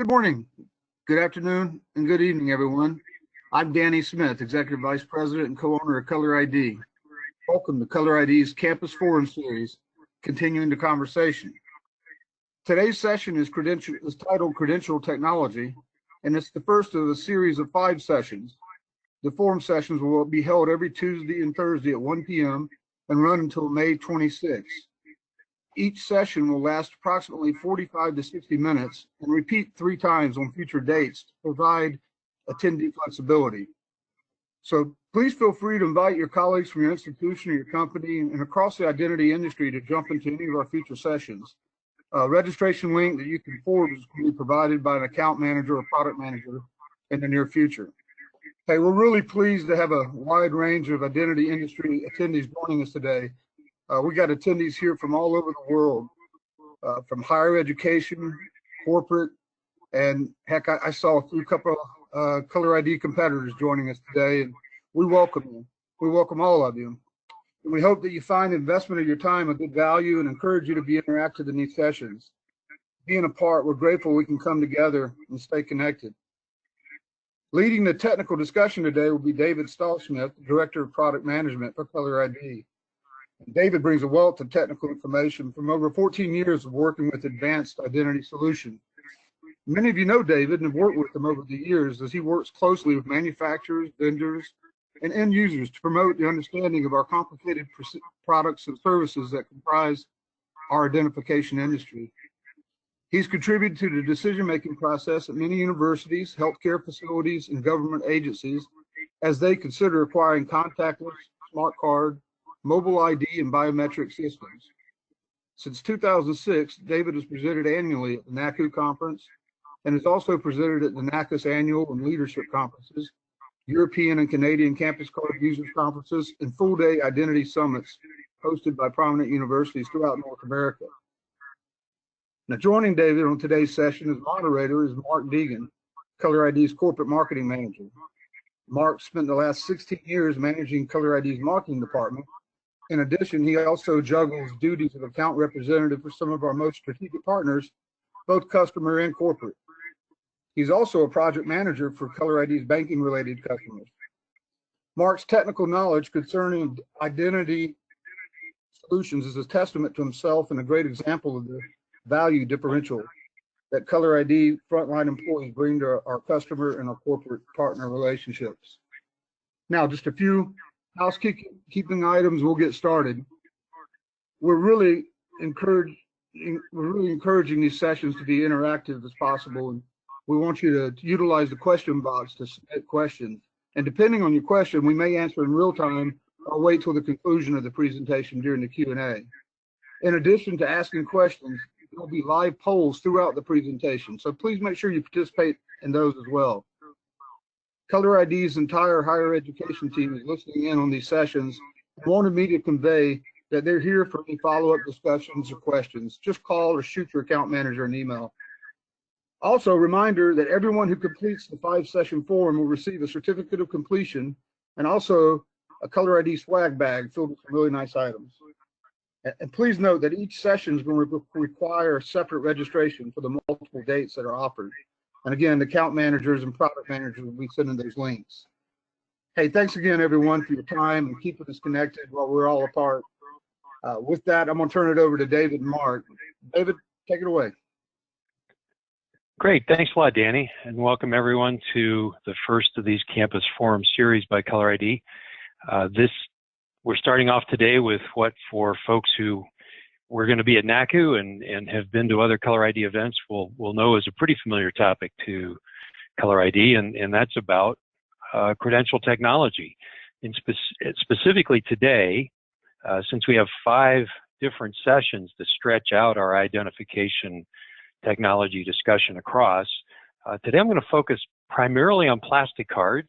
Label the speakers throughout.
Speaker 1: Good morning, good afternoon, and good evening, everyone. I'm Danny Smith, Executive Vice President and co-owner of Color ID. Welcome to Color ID's Campus Forum Series, continuing the conversation. Today's session is titled Credential Technology, and it's the first of a series of 5 sessions. The forum sessions will be held every Tuesday and Thursday at 1 p.m. and run until May 26th. Each session will last approximately 45 to 60 minutes and repeat 3 times on future dates to provide attendee flexibility. So please feel free to invite your colleagues from your institution or your company and across the identity industry to jump into any of our future sessions. A registration link that you can forward is going to be provided by an account manager or product manager in the near future. Hey, we're really pleased to have a wide range of identity industry attendees joining us today. We got attendees here from all over the world, from higher education, corporate, and heck, I saw a couple of Color ID competitors joining us today, and we welcome you. We welcome all of you. And we hope that you find the investment of your time a good value and encourage you to be interactive in these sessions. Being a part, we're grateful we can come together and stay connected. Leading the technical discussion today will be David Stahlschmidt, Director of Product Management for Color ID. David brings a wealth of technical information from over 14 years of working with advanced identity solutions. Many of you know David and have worked with him over the years as he works closely with manufacturers, vendors, and end users to promote the understanding of our complicated products and services that comprise our identification industry. He's contributed to the decision-making process at many universities, healthcare facilities, and government agencies as they consider acquiring contactless, smart card, mobile ID, and biometric systems. Since 2006, David has presented annually at the NACU conference and has also presented at the NACUS annual and leadership conferences, European and Canadian campus card users conferences, and full-day identity summits hosted by prominent universities throughout North America. Now, joining David on today's session as moderator is Mark Deegan, Color ID's corporate marketing manager. Mark spent the last 16 years managing Color ID's marketing department. In addition, he also juggles duties of account representative for some of our most strategic partners, both customer and corporate. He's also a project manager for Color ID's banking-related customers. Mark's technical knowledge concerning identity solutions is a testament to himself and a great example of the value differential that Color ID frontline employees bring to our customer and our corporate partner relationships. Now, just a few housekeeping items, we'll get started. We're really encouraging these sessions to be interactive as possible, and we want you to utilize the question box to submit questions. And depending on your question, we may answer in real time or wait till the conclusion of the presentation during the Q&A. In addition to asking questions, there will be live polls throughout the presentation, so please make sure you participate in those as well. Color ID's entire higher education team is listening in on these sessions and wanted me to convey that they're here for any follow-up discussions or questions. Just call or shoot your account manager an email. Also, a reminder that everyone who completes the 5-session forum will receive a certificate of completion and also a Color ID swag bag filled with some really nice items. And please note that each session is going to require separate registration for the multiple dates that are offered. And again, the account managers and product managers will be sending those links. Hey, thanks again, everyone, for your time and keeping us connected while we're all apart. With that, I'm going to turn it over to David and Mark. David, take it away.
Speaker 2: Great. Thanks a lot, Danny, and welcome everyone to the first of these campus forum series by Color ID. We're starting off today with what, for folks who we're going to be at NACU and have been to other Color ID events, will know is a pretty familiar topic to Color ID, and that's about credential technology. And specifically today, since we have 5 different sessions to stretch out our identification technology discussion across, today I'm going to focus primarily on plastic cards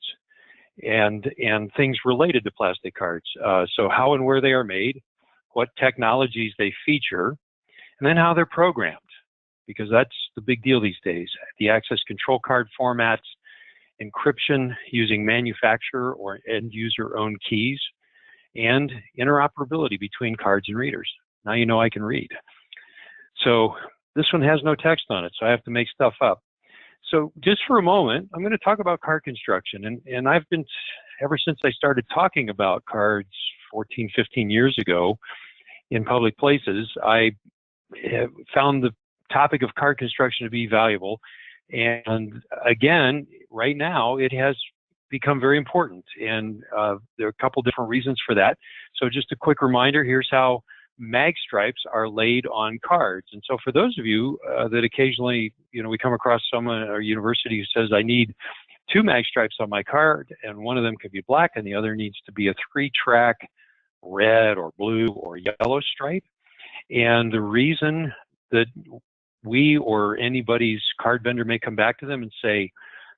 Speaker 2: and things related to plastic cards. So how and where they are made, what technologies they feature, and then how they're programmed, because that's the big deal these days. The access control card formats, encryption using manufacturer or end user owned keys, and interoperability between cards and readers. Now you know I can read. So this one has no text on it, so I have to make stuff up. So just for a moment, I'm going to talk about card construction. And I've been, ever since I started talking about cards 14, 15 years ago in public places, I have found the topic of card construction to be valuable. And again, right now, it has become very important. And there are a couple different reasons for that. So just a quick reminder, here's how mag stripes are laid on cards. And so for those of you that occasionally, we come across someone at our university who says, I need 2 mag stripes on my card, and one of them could be black and the other needs to be a 3-track red or blue or yellow stripe. And the reason that we or anybody's card vendor may come back to them and say,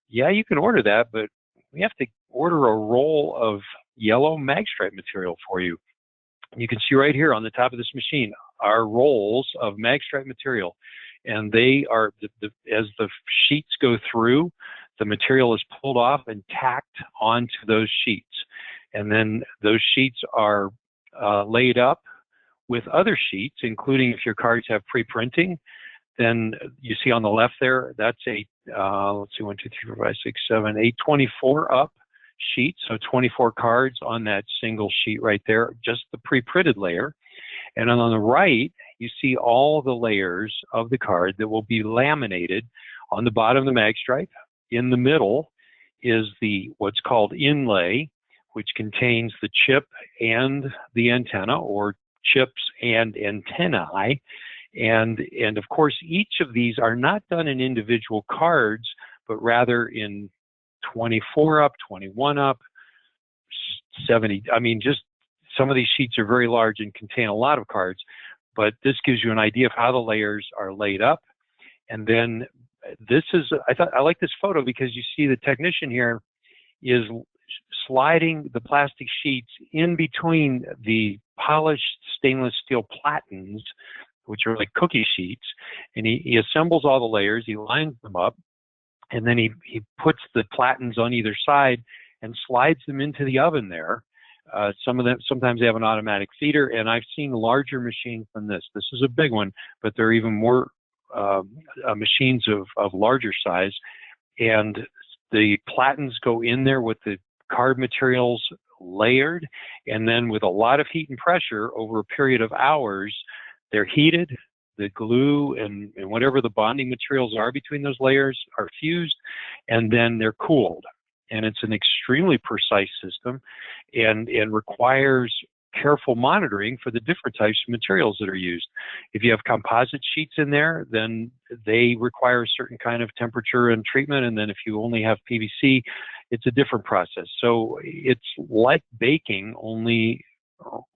Speaker 2: yeah, you can order that, but we have to order a roll of yellow mag stripe material for you. You can see right here on the top of this machine are rolls of mag stripe material, and they are, as the sheets go through, the material is pulled off and tacked onto those sheets. And then those sheets are laid up with other sheets, including if your cards have pre-printing. Then you see on the left there, that's a, let's see, 1, 2, 3, 4, 5, 6, 7, 8, 24 up sheets. So 24 cards on that single sheet right there, just the pre-printed layer. And on the right, you see all the layers of the card that will be laminated on the bottom of the mag stripe. In the middle is the what's called inlay, which contains the chip and the antenna, or chips and antennae. And of course, each of these are not done in individual cards, but rather in 24 up, 21 up, 70. I mean, just some of these sheets are very large and contain a lot of cards, but this gives you an idea of how the layers are laid up. And then this is, I like this photo because you see the technician here is sliding the plastic sheets in between the polished stainless steel platens, which are like cookie sheets, and he assembles all the layers, he lines them up, and then he puts the platens on either side and slides them into the oven there. Some of them, sometimes they have an automatic feeder, and I've seen larger machines than this. This is a big one, but there are even more machines of larger size, and the platens go in there with the card materials layered, and then with a lot of heat and pressure over a period of hours, they're heated, the glue and whatever the bonding materials are between those layers are fused, and then they're cooled. And it's an extremely precise system and requires careful monitoring for the different types of materials that are used. If you have composite sheets in there, then they require a certain kind of temperature and treatment. And then if you only have PVC, it's a different process. So it's like baking, only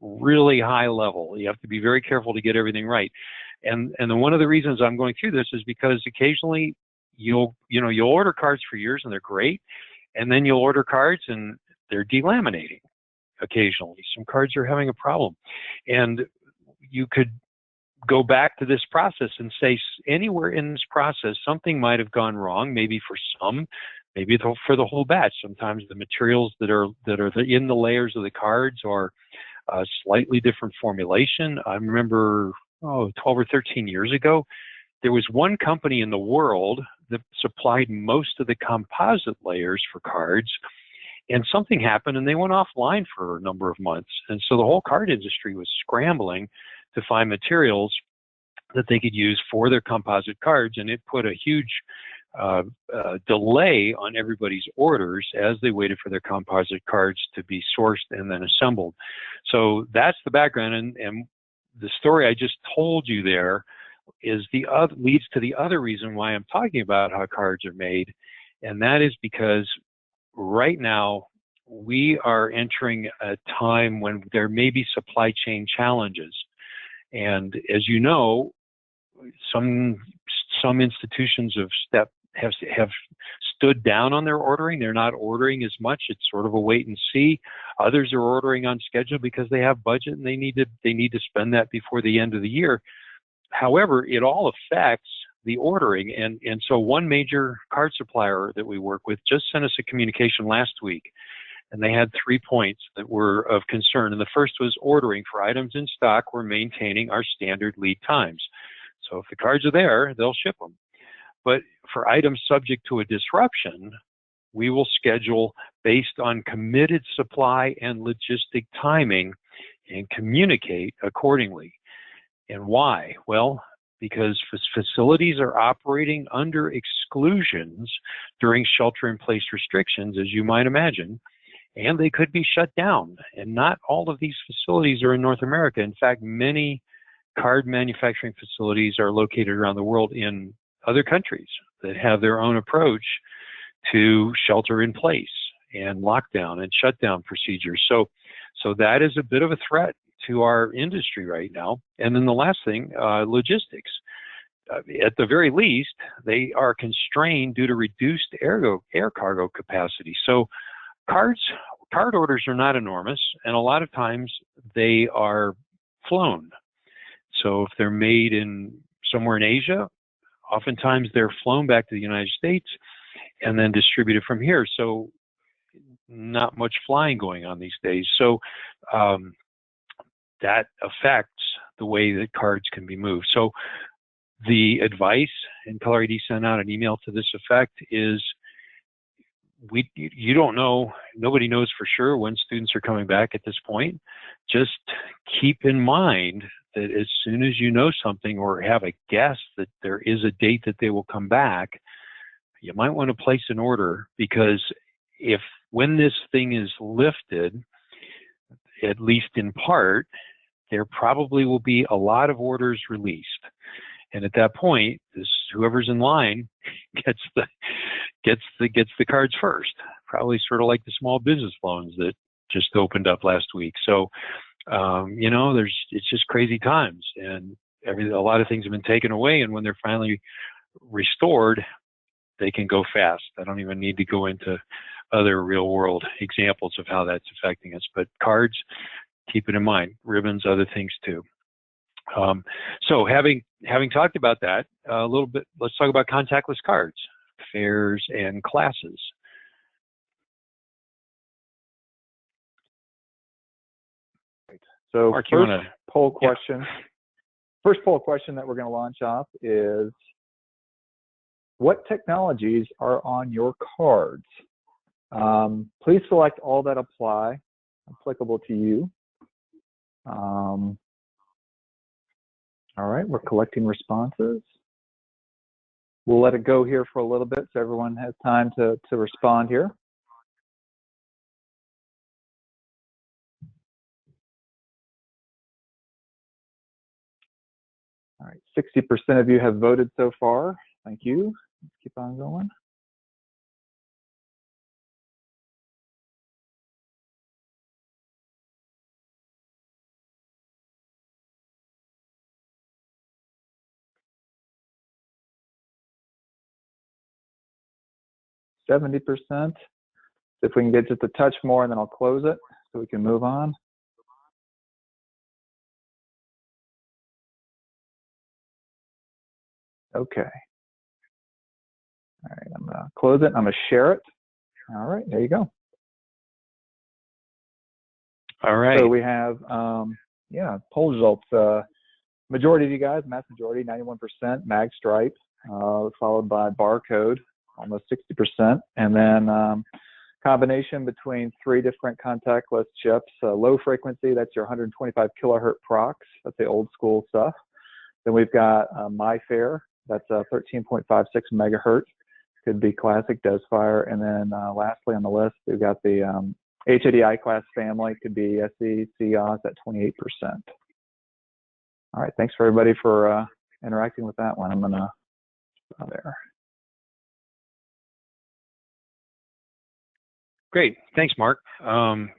Speaker 2: really high level. You have to be very careful to get everything right. And one of the reasons I'm going through this is because occasionally you'll order cards for years and they're great, and then you'll order cards and they're delaminating. Occasionally, some cards are having a problem, and you could go back to this process and say anywhere in this process something might have gone wrong. Maybe for some, maybe for the whole batch. Sometimes the materials that are in the layers of the cards are a slightly different formulation. I remember 12 or 13 years ago, there was one company in the world that supplied most of the composite layers for cards. And something happened and they went offline for a number of months. And so the whole card industry was scrambling to find materials that they could use for their composite cards. And it put a huge delay on everybody's orders as they waited for their composite cards to be sourced and then assembled. So that's the background. And the story I just told you there is leads to the other reason why I'm talking about how cards are made. And that is because right now, we are entering a time when there may be supply chain challenges. And as you know, some institutions have stood down on their ordering. They're not ordering as much. It's sort of a wait and see. Others are ordering on schedule because they have budget and they need to spend that before the end of the year. However, it all affects the ordering. And so one major card supplier that we work with just sent us a communication last week, and they had 3 points that were of concern. And the first was ordering for items in stock. We're maintaining our standard lead times. So if the cards are there, they'll ship them. But for items subject to a disruption, we will schedule based on committed supply and logistic timing and communicate accordingly. And why? Well, because facilities are operating under exclusions during shelter-in-place restrictions, as you might imagine, and they could be shut down. And not all of these facilities are in North America. In fact, many card manufacturing facilities are located around the world in other countries that have their own approach to shelter in place and lockdown and shutdown procedures. So that is a bit of a threat to our industry right now. And then the last thing, logistics. At the very least, they are constrained due to reduced air cargo capacity. So card orders are not enormous, and a lot of times they are flown. So if they're made somewhere in Asia, oftentimes they're flown back to the United States and then distributed from here. So not much flying going on these days. So that affects the way that cards can be moved. So the advice, and Color ID sent out an email to this effect, is you don't know, nobody knows for sure when students are coming back at this point. Just keep in mind that as soon as you know something or have a guess that there is a date that they will come back, you might want to place an order, because when this thing is lifted, at least in part, there probably will be a lot of orders released. And at that point, whoever's in line gets the cards first. Probably sort of like the small business loans that just opened up last week. So, it's just crazy times, and a lot of things have been taken away. And when they're finally restored, they can go fast. I don't even need to go into other real world examples of how that's affecting us. But cards, keep it in mind. Ribbons, other things too. So having talked about that a little bit, let's talk about contactless cards, fairs, and classes.
Speaker 3: So
Speaker 2: Mark,
Speaker 3: first poll question that we're going to launch off is, what technologies are on your cards? Please select all that applicable to you. All right, we're collecting responses. We'll let it go here for a little bit so everyone has time to respond here. All right, 60% of you have voted so far. Thank you. Let's keep on going. %. If we can get just a touch more, and then I'll close it so we can move on. Okay. All right, I'm going to close it. I'm going to share it. All right, there you go.
Speaker 2: All right.
Speaker 3: So we have, poll results. Majority of you guys, mass majority, 91%, mag stripe, followed by barcode, almost 60%, and then combination between 3 different contactless chips. Low frequency, that's your 125 kilohertz Prox, that's the old school stuff. Then we've got MIFARE, that's 13.56 megahertz, could be classic DESFIRE. And then lastly on the list, we've got the HADI class family, could be SE, COS at 28%. All right, thanks for everybody for interacting with that one. I'm gonna there.
Speaker 2: Great, thanks, Mark.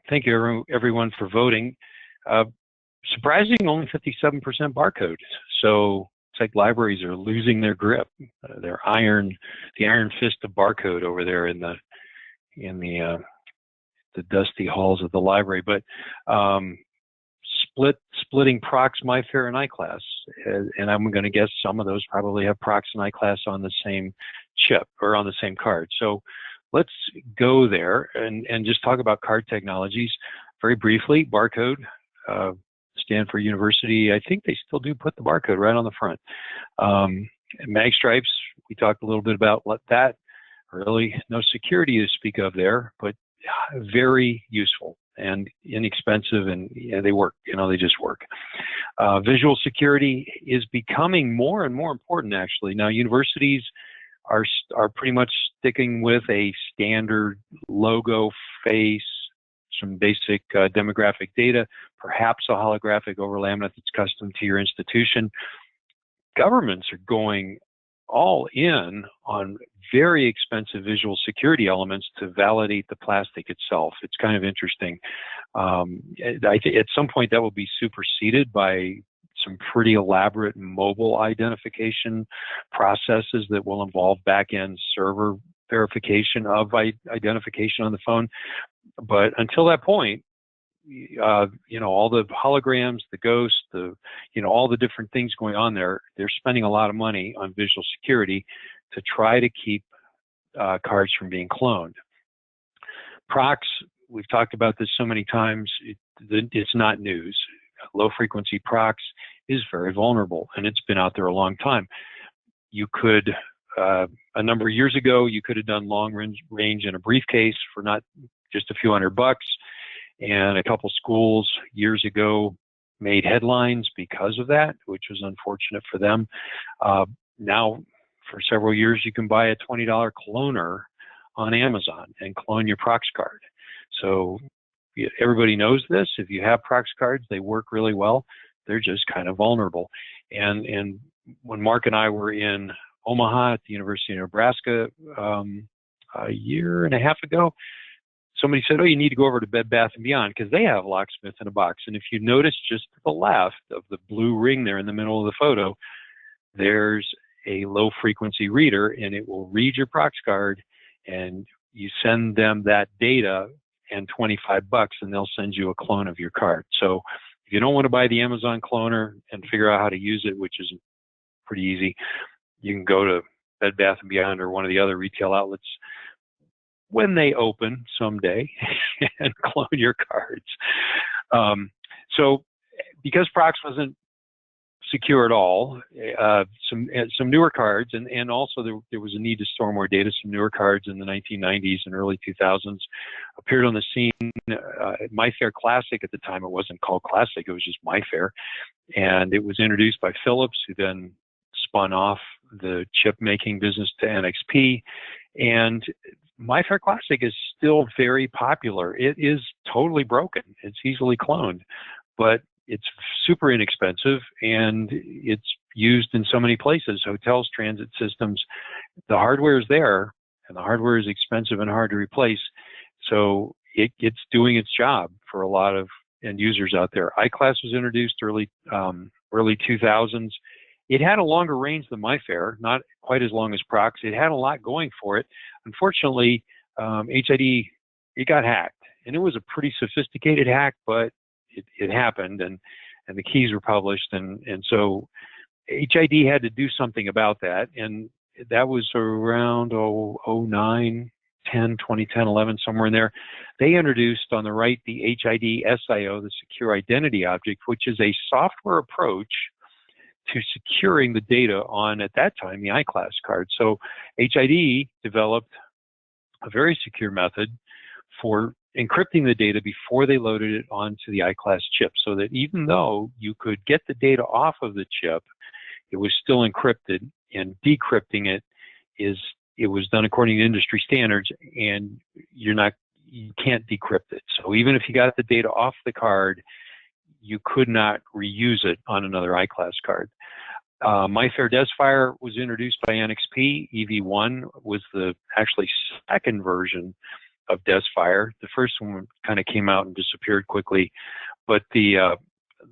Speaker 2: Thank you everyone for voting. Surprising, only 57% barcode. So it's like libraries are losing their grip, the iron fist of barcode over there in the dusty halls of the library. But splitting Prox, MIFARE, and iClass, and I'm going to guess some of those probably have Prox and iClass on the same chip or on the same card. So let's go there and just talk about card technologies very briefly. Barcode, Stanford University, I think they still do put the barcode right on the front. Mag stripes, We talked a little bit about that. Really, no security to speak of there, but very useful and inexpensive, and they work. They just work. Visual security is becoming more and more important, actually. Now, universities are pretty much sticking with a standard logo, face, some basic demographic data, perhaps a holographic overlay that's custom to your institution. Governments are going all in on very expensive visual security elements to validate the plastic itself. It's kind of interesting. I think at some point that will be superseded by some pretty elaborate mobile identification processes that will involve back-end server verification of identification on the phone. But until that point, all the holograms, the ghosts, all the different things going on there, they're spending a lot of money on visual security to try to keep cards from being cloned. Prox, we've talked about this so many times, it's not news. Low frequency Prox is very vulnerable, and it's been out there a long time. You could, a number of years ago, you could have done long range in a briefcase for not just a few $100, and a couple schools years ago made headlines because of that, which was unfortunate for them. Now, for several years, you can buy a $20 cloner on Amazon and clone your Prox card. So everybody knows this. If you have Prox cards, they work really well. They're just kind of vulnerable. And when Mark and I were in Omaha at the University of Nebraska a year and a half ago, somebody said, oh, you need to go over to Bed Bath & Beyond because they have locksmith in a box. And if you notice just to the left of the blue ring there in the middle of the photo, there's a low frequency reader, and it will read your Prox card, and you send them that data and $25, and they'll send you a clone of your card. So if you don't want to buy the Amazon cloner and figure out how to use it, which is pretty easy, you can go to Bed Bath & Beyond or one of the other retail outlets when they open someday and clone your cards. So because Prox wasn't secure at all, some newer cards, and also there was a need to store more data. Some newer cards in the 1990s and early 2000s appeared on the scene. MIFARE Classic at the time, it wasn't called Classic, it was just MIFARE, and it was introduced by Philips, who then spun off the chip making business to NXP. And MIFARE Classic is still very popular. It is totally broken. It's easily cloned, but it's super inexpensive, and it's used in so many places, hotels, transit systems. The hardware is there, and the hardware is expensive and hard to replace. So it's doing its job for a lot of end users out there. iClass was introduced early 2000s. It had a longer range than MIFARE, not quite as long as Prox. It had a lot going for it. Unfortunately, HID, it got hacked, and it was a pretty sophisticated hack, but it happened, and the keys were published, and so HID had to do something about that, and that was around 09, 10, 2010, 11, somewhere in there. They introduced on the right the HID SIO, the Secure Identity Object, which is a software approach to securing the data on, at that time, the iClass card. So HID developed a very secure method for encrypting the data before they loaded it onto the iClass chip, so that even though you could get the data off of the chip, it was still encrypted, and decrypting it was done according to industry standards, and you can't decrypt it. So even if you got the data off the card, you could not reuse it on another iClass card. MIFARE DESFIRE was introduced by NXP. EV1 was the actually second version of DESFIRE. The first one kind of came out and disappeared quickly, but the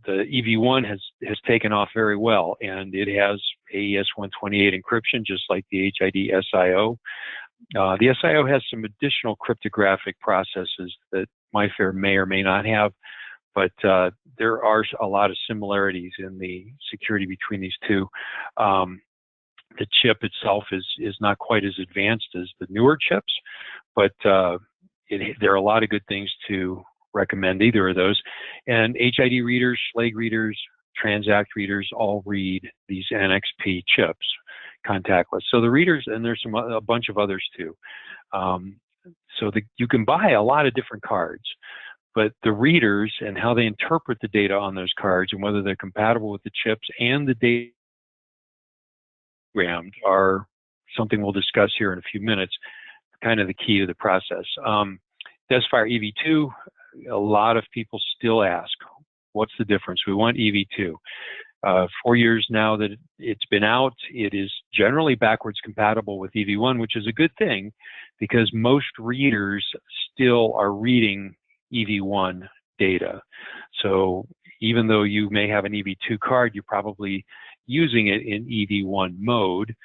Speaker 2: EV1 has taken off very well, and it has AES-128 encryption, just like the HID SIO. The SIO has some additional cryptographic processes that MIFARE may or may not have, but there are a lot of similarities in the security between these two. The chip itself is not quite as advanced as the newer chips, but there are a lot of good things to recommend either of those. And HID readers, Schlage readers, Transact readers all read these NXP chips contactless. So the readers, and there's a bunch of others too. You can buy a lot of different cards, but the readers and how they interpret the data on those cards and whether they're compatible with the chips and the data programmed are something we'll discuss here in a few minutes, kind of the key to the process. DESFIRE EV2, a lot of people still ask, what's the difference? We want EV2. 4 years now that it's been out, it is generally backwards compatible with EV1, which is a good thing because most readers still are reading EV1 data. So even though you may have an EV2 card, you're probably using it in EV1 mode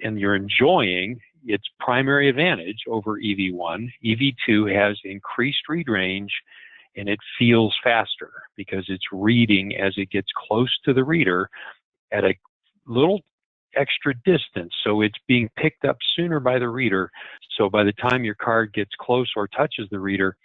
Speaker 2: and you're enjoying its primary advantage over EV1. EV2 has increased read range and it feels faster because it's reading as it gets close to the reader at a little extra distance. So it's being picked up sooner by the reader. So by the time your card gets close or touches the reader,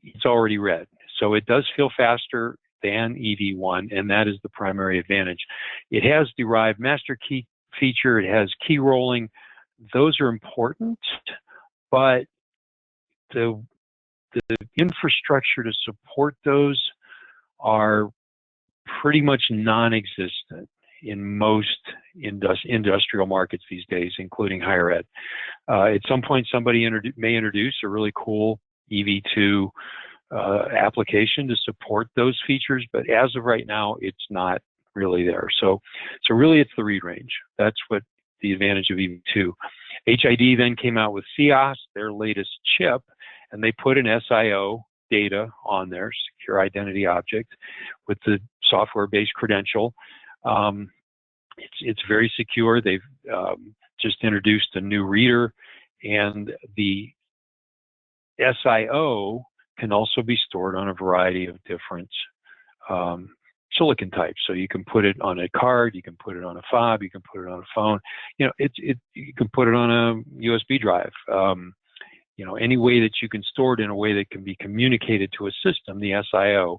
Speaker 2: it's already read. So it does feel faster than EV1, and that is the primary advantage. It has derived master key feature. It has key rolling. Those are important, but the infrastructure to support those are pretty much non-existent in most industrial markets these days, including higher ed. At some point, somebody may introduce a really cool EV2 application to support those features, but as of right now, it's not really there. So really, it's the read range. That's what the advantage of EV2. HID then came out with COS, their latest chip, and they put an SIO data on there, secure identity object, with the software-based credential. It's very secure. They've just introduced a new reader, and the SIO can also be stored on a variety of different silicon types. So you can put it on a card, you can put it on a fob, you can put it on a phone. You can put it on a USB drive. Any way that you can store it in a way that can be communicated to a system, the SIO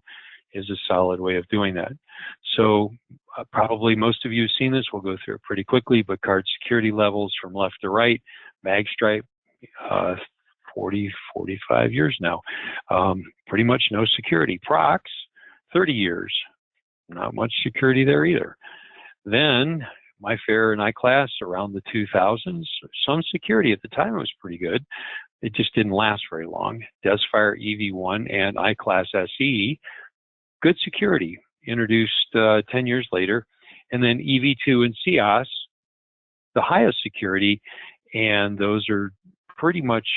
Speaker 2: is a solid way of doing that. So probably most of you have seen this. We'll go through it pretty quickly, but card security levels from left to right, magstripe, 40, 45 years now. Pretty much no security. Prox, 30 years. Not much security there either. Then MIFARE and iClass around the 2000s, some security. At the time it was pretty good. It just didn't last very long. DESFIRE EV1 and iClass SE, good security, introduced 10 years later. And then EV2 and COS, the highest security, and those are pretty much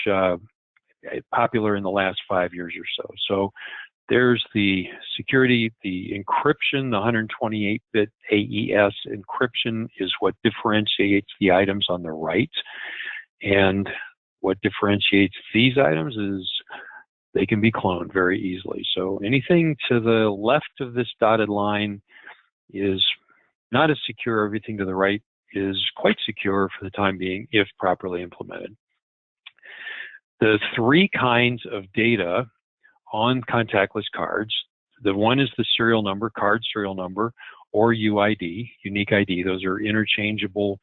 Speaker 2: popular in the last 5 years or so. So there's the security, the encryption, the 128-bit AES encryption is what differentiates the items on the right. And what differentiates these items is they can be cloned very easily. So anything to the left of this dotted line is not as secure. Everything to the right is quite secure for the time being if properly implemented. The three kinds of data on contactless cards, the one is the serial number, card serial number, or UID, unique ID. Those are interchangeable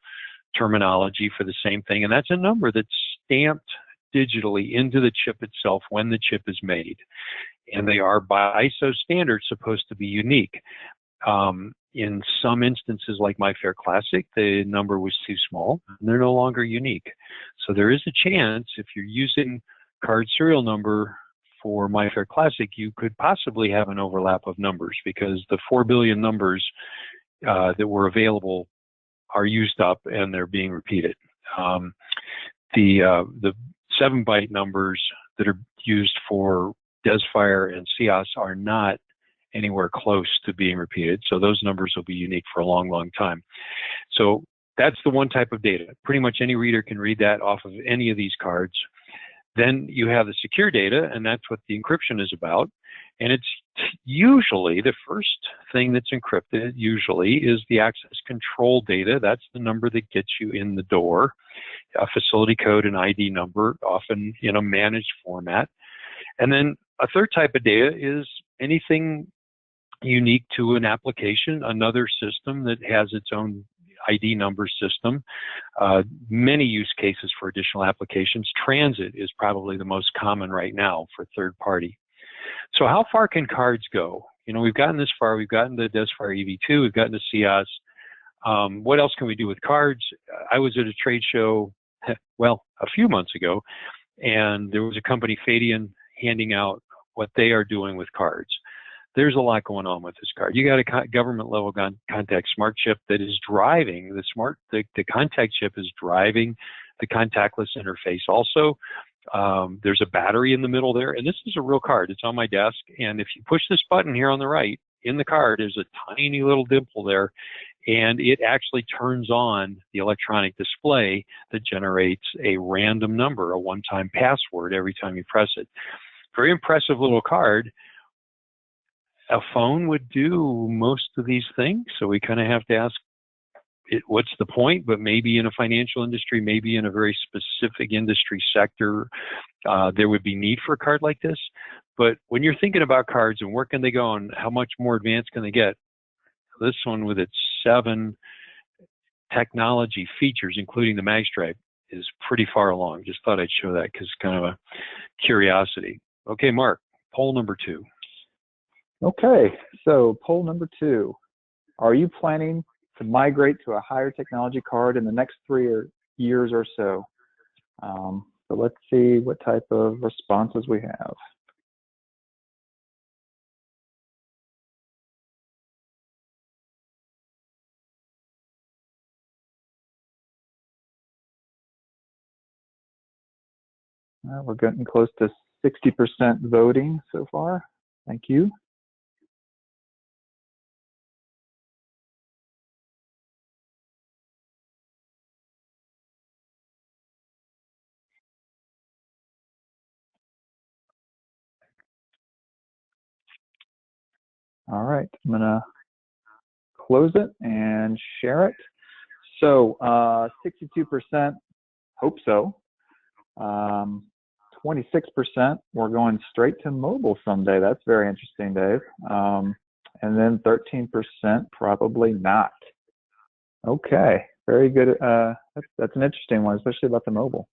Speaker 2: terminology for the same thing, and that's a number that's stamped digitally into the chip itself when the chip is made. And they are, by ISO standards, supposed to be unique. In some instances, like MIFARE Classic, the number was too small, and they're no longer unique. So there is a chance, if you're using card serial number for MIFARE Classic, you could possibly have an overlap of numbers because the 4 billion numbers that were available are used up and they're being repeated. The 7-byte numbers that are used for DESFIRE and COS are not anywhere close to being repeated. So those numbers will be unique for a long, long time. So that's the one type of data. Pretty much any reader can read that off of any of these cards. Then you have the secure data, and that's what the encryption is about. And it's usually the first thing that's encrypted usually is the access control data. That's the number that gets you in the door, a facility code and ID number, often in a managed format. And then a third type of data is anything unique to an application, another system that has its own ID number system. Many use cases for additional applications. Transit is probably the most common right now for third party. So how far can cards go? You know, we've gotten this far. We've gotten the DESFIRE EV2. We've gotten the CIOS. What else can we do with cards? I was at a trade show, well, a few months ago, and there was a company, Fadian, handing out what they are doing with cards. There's a lot going on with this card. You got a government level contact smart chip that is driving the contact chip is driving the contactless interface also. There's a battery in the middle there, and this is a real card. It's on my desk, and if you push this button here on the right, in the card, there's a tiny little dimple there, and it actually turns on the electronic display that generates a random number, a one-time password every time you press it. Very impressive little card. A phone would do most of these things, so we kind of have to ask, what's the point? But maybe in a financial industry, maybe in a very specific industry sector, there would be need for a card like this. But when you're thinking about cards and where can they go and how much more advanced can they get, this one with its 7 technology features, including the mag stripe, is pretty far along. Just thought I'd show that because it's kind of a curiosity. Okay, Mark, poll number 2.
Speaker 3: Okay, so poll number 2. Are you planning to migrate to a higher technology card in the next 3 years or so? So let's see what type of responses we have. We're getting close to 60% voting so far. Thank you. All right, I'm gonna close it and share it. So 62% hope so. 26% we're going straight to mobile someday. That's very interesting, Dave. And then 13% probably not. Okay, very good. That's an interesting one, especially about the mobile.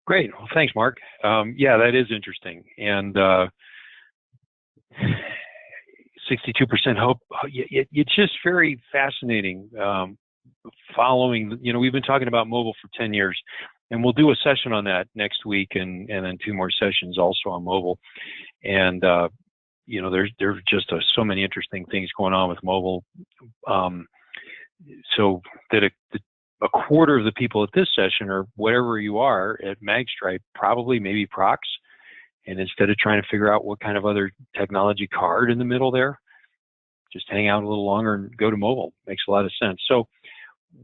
Speaker 2: Great. Well, thanks, Mark. Yeah, that is interesting. And 62% hope. It's just very fascinating following, you know, we've been talking about mobile for 10 years, and we'll do a session on that next week and then 2 more sessions also on mobile. And, you know, there's just so many interesting things going on with mobile. So that a quarter of the people at this session, or whatever you are at Magstripe, probably maybe Prox. And instead of trying to figure out what kind of other technology card in the middle there, just hang out a little longer and go to mobile. Makes a lot of sense. So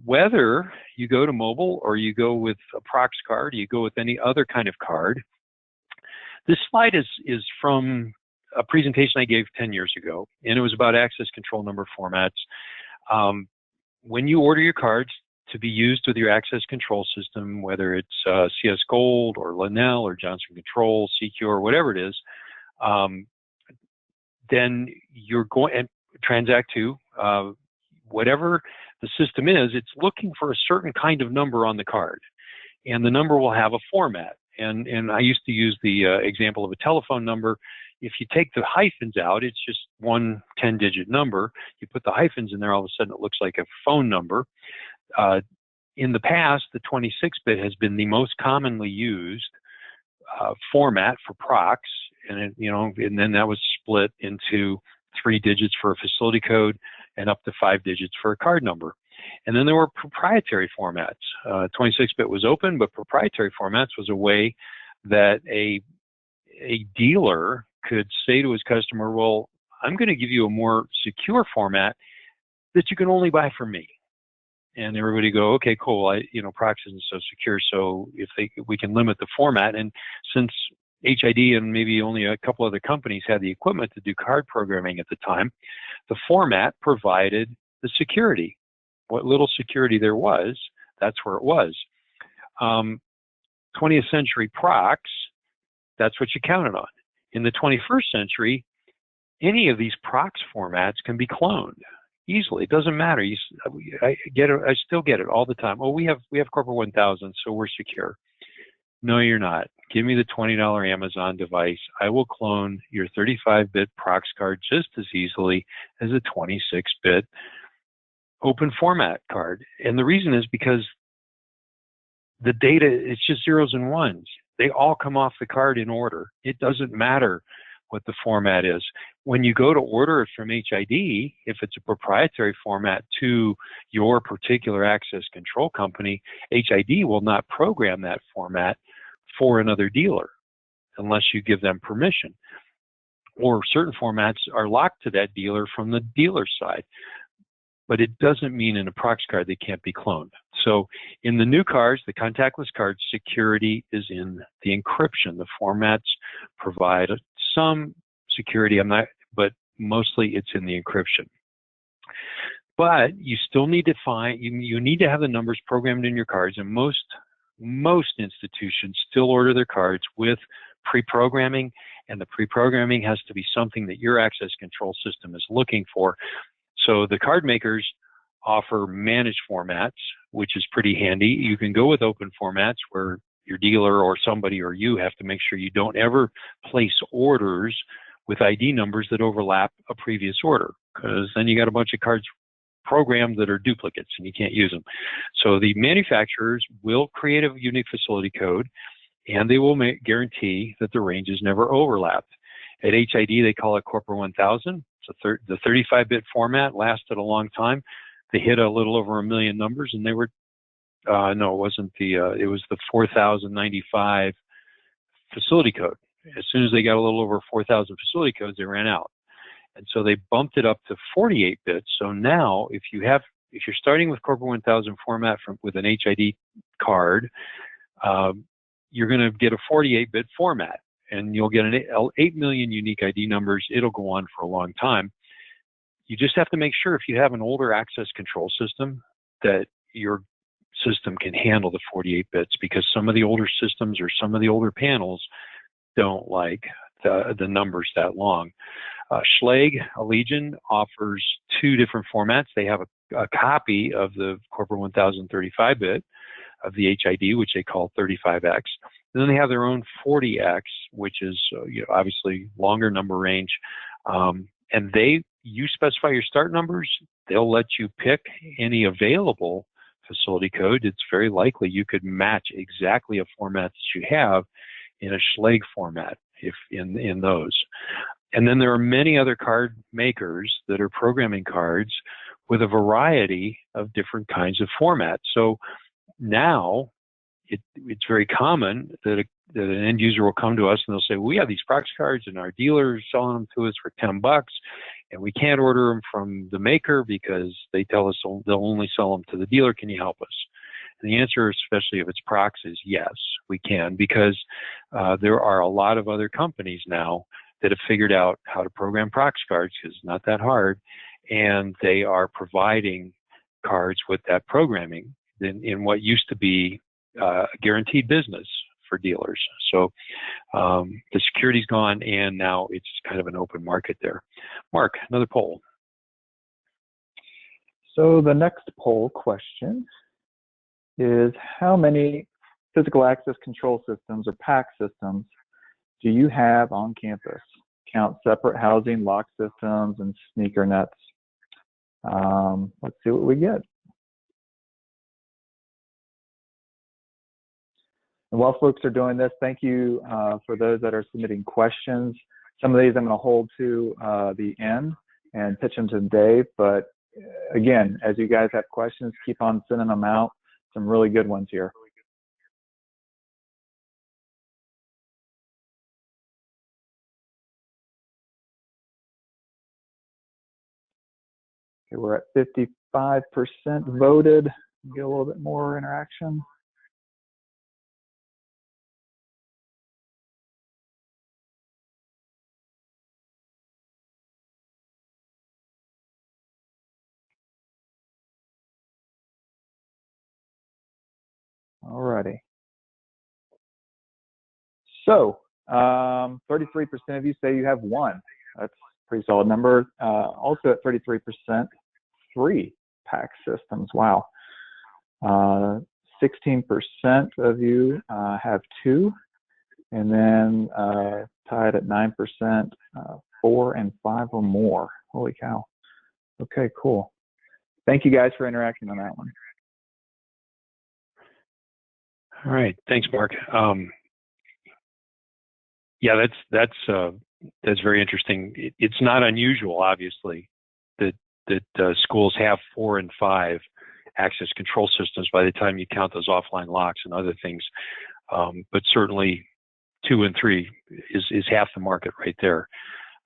Speaker 2: whether you go to mobile or you go with a Prox card, or you go with any other kind of card, this slide is from a presentation I gave 10 years ago, and it was about access control number formats. When you order your cards to be used with your access control system, whether it's CS Gold or Linnell or Johnson Control, CQ, or whatever it is, then you're going, and Transact 2, whatever the system is, it's looking for a certain kind of number on the card, and the number will have a format. And I used to use the example of a telephone number. If you take the hyphens out, it's just one 10-digit number. You put the hyphens in there, all of a sudden it looks like a phone number. In the past, the 26-bit has been the most commonly used format for Prox, and and then that was split into 3 digits for a facility code and up to 5 digits for a card number. And then there were proprietary formats. 26-bit was open, but proprietary formats was a way that a dealer could say to his customer, well, I'm going to give you a more secure format that you can only buy from me. And everybody go, okay, cool. Prox isn't so secure, so we can limit the format. And since HID and maybe only a couple other companies had the equipment to do card programming at the time, the format provided the security. What little security there was, that's where it was. 20th century Prox, that's what you counted on. In the 21st century, any of these Prox formats can be cloned. easily. It doesn't matter. I get it. I still get it all the time. Oh, we have Corporate 1000, so we're secure. No, you're not. Give me the $20 Amazon device. I will clone your 35-bit Prox card just as easily as a 26-bit open format card. And the reason is because the data, it's just zeros and ones. They all come off the card in order. It doesn't matter what the format is. When you go to order it from HID, if it's a proprietary format to your particular access control company, HID will not program that format for another dealer unless you give them permission. Or certain formats are locked to that dealer from the dealer's side. But it doesn't mean in a Prox card they can't be cloned. So in the new cards, the contactless cards, security is in the encryption. The formats provide some security, but mostly it's in the encryption. But you still need to you need to have the numbers programmed in your cards, and most institutions still order their cards with pre-programming, and the pre-programming has to be something that your access control system is looking for. So the card makers offer managed formats, which is pretty handy. You can go with open formats where your dealer or somebody or you have to make sure you don't ever place orders with ID numbers that overlap a previous order, because then you got a bunch of cards programmed that are duplicates and you can't use them. So the manufacturers will create a unique facility code, and they will guarantee that the ranges never overlap. At HID, they call it Corporate 1000. So the 35-bit format lasted a long time. They hit a little over 1 million numbers, and they were, no, it wasn't it was the 4095 facility code. As soon as they got a little over 4,000 facility codes, they ran out. And so they bumped it up to 48 bits. So now, if you're starting with Corporate 1000 format with an HID card, you're going to get a 48-bit format, and you'll get 8 million unique ID numbers. It'll go on for a long time. You just have to make sure if you have an older access control system that your system can handle the 48 bits, because some of the older systems or some of the older panels don't like the numbers that long. Schlage, Allegion offers 2 different formats. They have a copy of the Corporate 1000 35-bit of the HID, which they call 35X. And then they have their own 40X, which is obviously longer number range. And you specify your start numbers. They'll let you pick any available facility code. It's very likely you could match exactly a format that you have in a Schlage format if in those. And then there are many other card makers that are programming cards with a variety of different kinds of formats. So now it's very common that an end user will come to us and they'll say, we have these Prox cards and our dealer's selling them to us for $10, and we can't order them from the maker because they tell us they'll only sell them to the dealer. Can you help us? And the answer, especially if it's Prox, is yes, we can, because there are a lot of other companies now that have figured out how to program Prox cards, because it's not that hard, and they are providing cards with that programming in what used to be guaranteed business for dealers. So the security's gone, and now it's kind of an open market there. Mark, another poll.
Speaker 3: So the next poll question is, how many physical access control systems or PAC systems do you have on campus? Count separate housing, lock systems, and sneaker nets. Let's see what we get. And while folks are doing this, thank you for those that are submitting questions. Some of these I'm going to hold to the end and pitch them to Dave. But again, as you guys have questions, keep on sending them out. Some really good ones here. Okay, we're at 55% voted. Get a little bit more interaction. Alrighty. So 33% of you say you have one. That's a pretty solid number. Also at 33%, 3 PAX systems. Wow. 16% of you have 2, and then tied at 9%, 4 and 5 or more. Holy cow. Okay, cool. Thank you guys for interacting on that one.
Speaker 2: All right, thanks, Mark. Yeah, that's very interesting. It's not unusual, obviously, that schools have 4 and 5 access control systems by the time you count those offline locks and other things. But certainly 2 and 3 is half the market right there.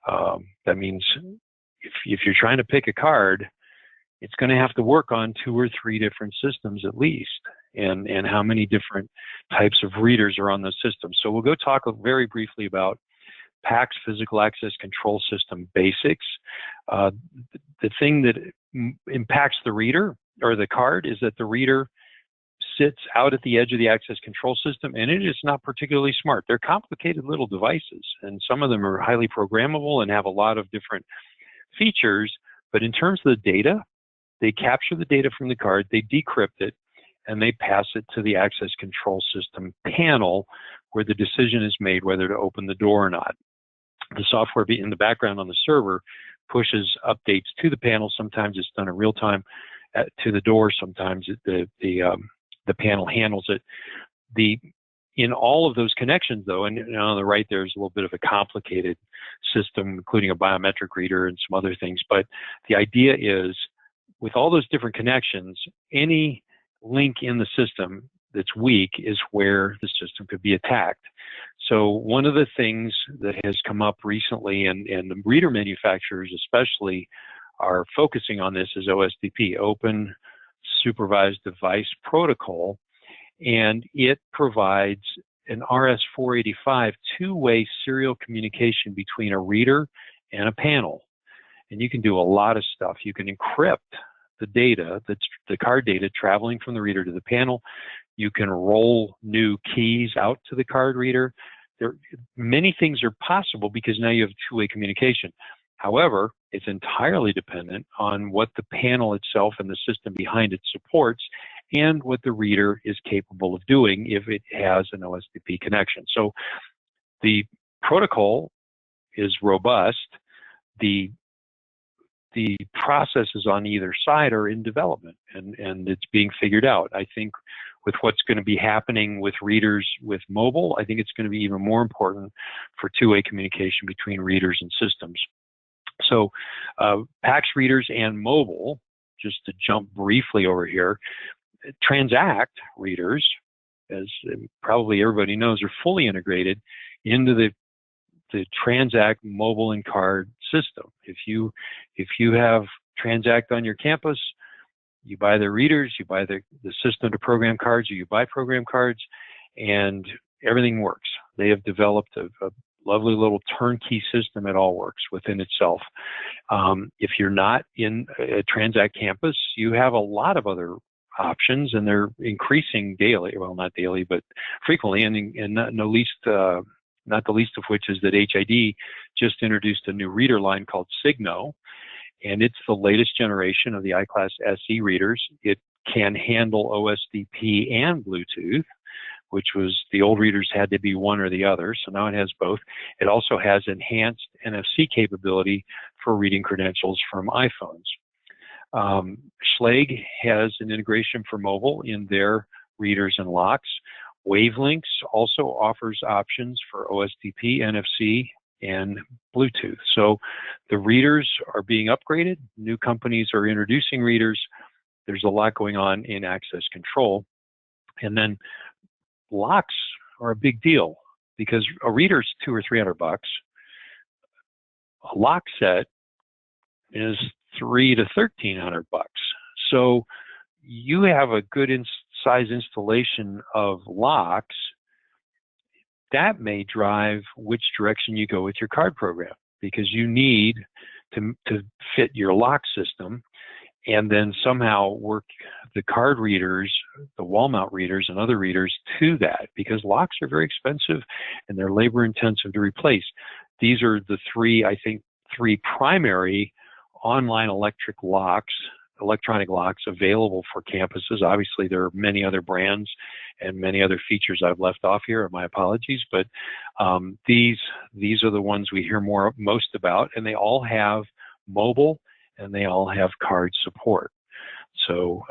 Speaker 2: That means if you're trying to pick a card, it's going to have to work on 2 or 3 different systems at least, and how many different types of readers are on those systems. So we'll go talk very briefly about PAX physical access control system basics. The thing that impacts the reader or the card is that the reader sits out at the edge of the access control system, and it is not particularly smart. They're complicated little devices, and some of them are highly programmable and have a lot of different features. But in terms of the data, they capture the data from the card, they decrypt it, and they pass it to the access control system panel where the decision is made whether to open the door or not. The software in the background on the server pushes updates to the panel. Sometimes it's done in real time to the door. Sometimes the panel handles it. In all of those connections, though, and on the right there's a little bit of a complicated system, including a biometric reader and some other things. But the idea is, with all those different connections, any link in the system that's weak is where the system could be attacked. So one of the things that has come up recently, and the reader manufacturers especially are focusing on this, is OSDP, Open Supervised Device Protocol, and it provides an RS-485 two-way serial communication between a reader and a panel. And you can do a lot of stuff. You can encrypt the data, that's the card data traveling from the reader to the panel. You can roll new keys out to the card reader. Many things are possible because now you have two-way communication. However, it's entirely dependent on what the panel itself and the system behind it supports and what the reader is capable of doing if it has an OSDP connection. So the protocol is robust. The processes on either side are in development, and it's being figured out. I think with what's going to be happening with readers with mobile, I think it's going to be even more important for two-way communication between readers and systems. So PAX readers and mobile, just to jump briefly over here, Transact readers, as probably everybody knows, are fully integrated into the Transact mobile and card system. If you have Transact on your campus, you buy the readers, you buy the system to program cards, or you buy program cards, and everything works. They have developed a lovely little turnkey system. It all works within itself. If you're not in a Transact campus, you have a lot of other options, and they're increasing daily. Well, not daily, but frequently, and not the least of which is that HID just introduced a new reader line called Signo, and it's the latest generation of the iClass SE readers. It can handle OSDP and Bluetooth, which was the old readers had to be one or the other, so now it has both. It also has enhanced NFC capability for reading credentials from iPhones. Schlage has an integration for mobile in their readers and locks. Wavelinks also offers options for OSDP, NFC, and Bluetooth. So the readers are being upgraded. New companies are introducing readers. There's a lot going on in access control. And then locks are a big deal because a reader's $200 or $300. A lock set is $300 to $1,300. So you have a good size installation of locks. That may drive which direction you go with your card program, because you need to fit your lock system and then somehow work the card readers, the wall mount readers and other readers to that, because locks are very expensive and they're labor intensive to replace. These are the three primary online electric locks electronic locks available for campuses. Obviously, there are many other brands and many other features I've left off here, my apologies, but these are the ones we hear most about, and they all have mobile and they all have card support. So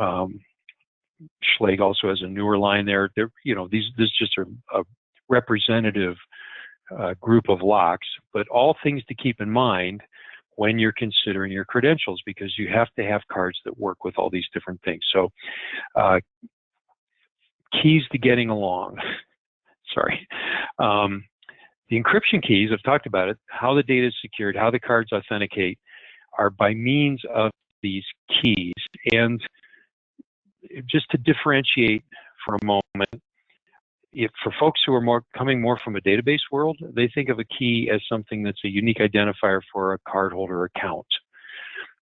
Speaker 2: Schlage also has a newer line there. This is just a representative group of locks, but all things to keep in mind when you're considering your credentials, because you have to have cards that work with all these different things. So keys to getting along. Sorry. The encryption keys, I've talked about it, how the data is secured, how the cards authenticate are by means of these keys. And just to differentiate for a moment, for folks who are coming more from a database world, they think of a key as something that's a unique identifier for a cardholder account.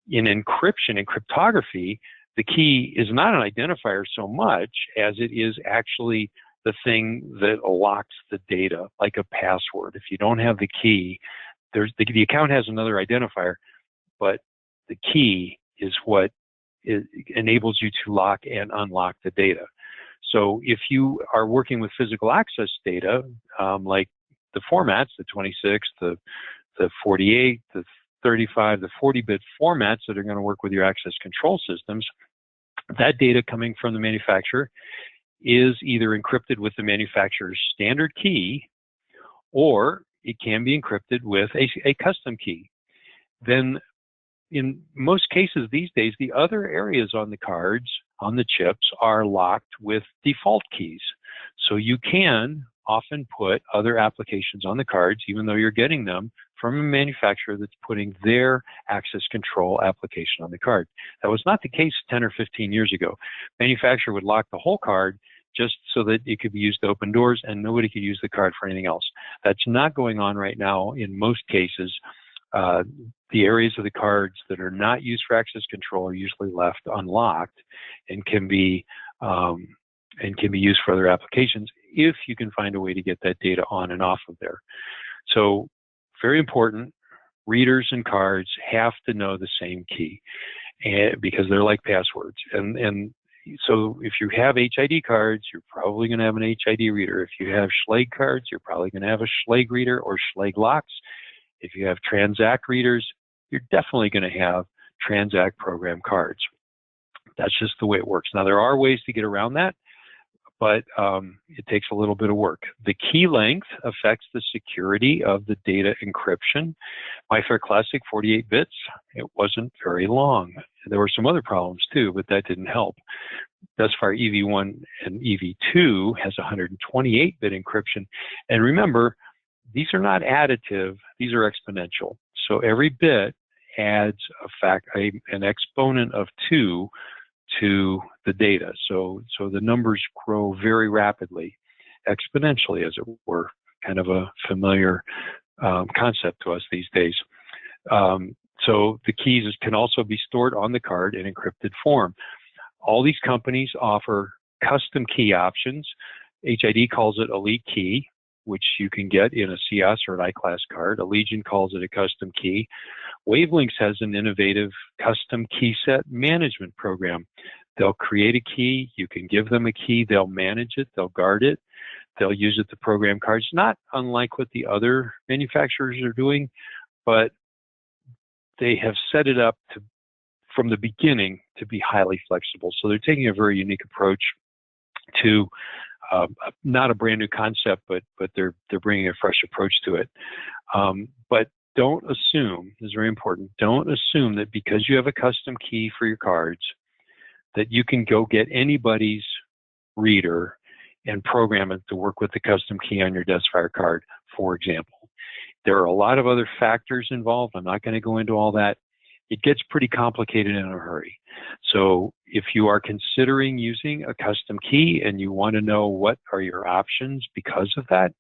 Speaker 2: In encryption and cryptography, the key is not an identifier so much as it is actually the thing that locks the data, like a password. If you don't have the key, the account has another identifier, but the key is what enables you to lock and unlock the data. So if you are working with physical access data, like the formats, the 26, the 48, the 35, the 40-bit formats that are going to work with your access control systems, that data coming from the manufacturer is either encrypted with the manufacturer's standard key, or it can be encrypted with a custom key. Then in most cases these days, the other areas on the cards, on the chips, are locked with default keys. So you can often put other applications on the cards, even though you're getting them from a manufacturer that's putting their access control application on the card. That was not the case 10 or 15 years ago. Manufacturer would lock the whole card just so that it could be used to open doors and nobody could use the card for anything else. That's not going on right now in most cases. The areas of the cards that are not used for access control are usually left unlocked and can be used for other applications if you can find a way to get that data on and off of there. So very important, readers and cards have to know the same key, because they're like passwords. And so if you have HID cards, you're probably going to have an HID reader. If you have Schlage cards, you're probably going to have a Schlage reader or Schlage locks. If you have Transact readers, you're definitely going to have Transact program cards. That's just the way it works. Now, there are ways to get around that, but it takes a little bit of work. The key length affects the security of the data encryption. MIFARE Classic, 48 bits, it wasn't very long. There were some other problems too, but that didn't help. DESFIRE EV1 and EV2 has 128-bit encryption. And remember, these are not additive, these are exponential. So every bit adds an exponent of 2 to the data. So the numbers grow very rapidly, exponentially, as it were, kind of a familiar concept to us these days. So the keys can also be stored on the card in encrypted form. All these companies offer custom key options. HID calls it Elite Key, which you can get in a CS or an iClass card. Allegiant calls it a custom key. Wavelinks has an innovative custom key set management program. They'll create a key, you can give them a key, they'll manage it, they'll guard it, they'll use it to program cards, not unlike what the other manufacturers are doing, but they have set it up from the beginning to be highly flexible. So they're taking a very unique approach to not a brand new concept, but they're bringing a fresh approach to it. But don't assume, this is very important, don't assume that because you have a custom key for your cards that you can go get anybody's reader and program it to work with the custom key on your DESFIRE card, for example. There are a lot of other factors involved. I'm not going to go into all that. It gets pretty complicated in a hurry. So if you are considering using a custom key and you want to know what are your options because of that,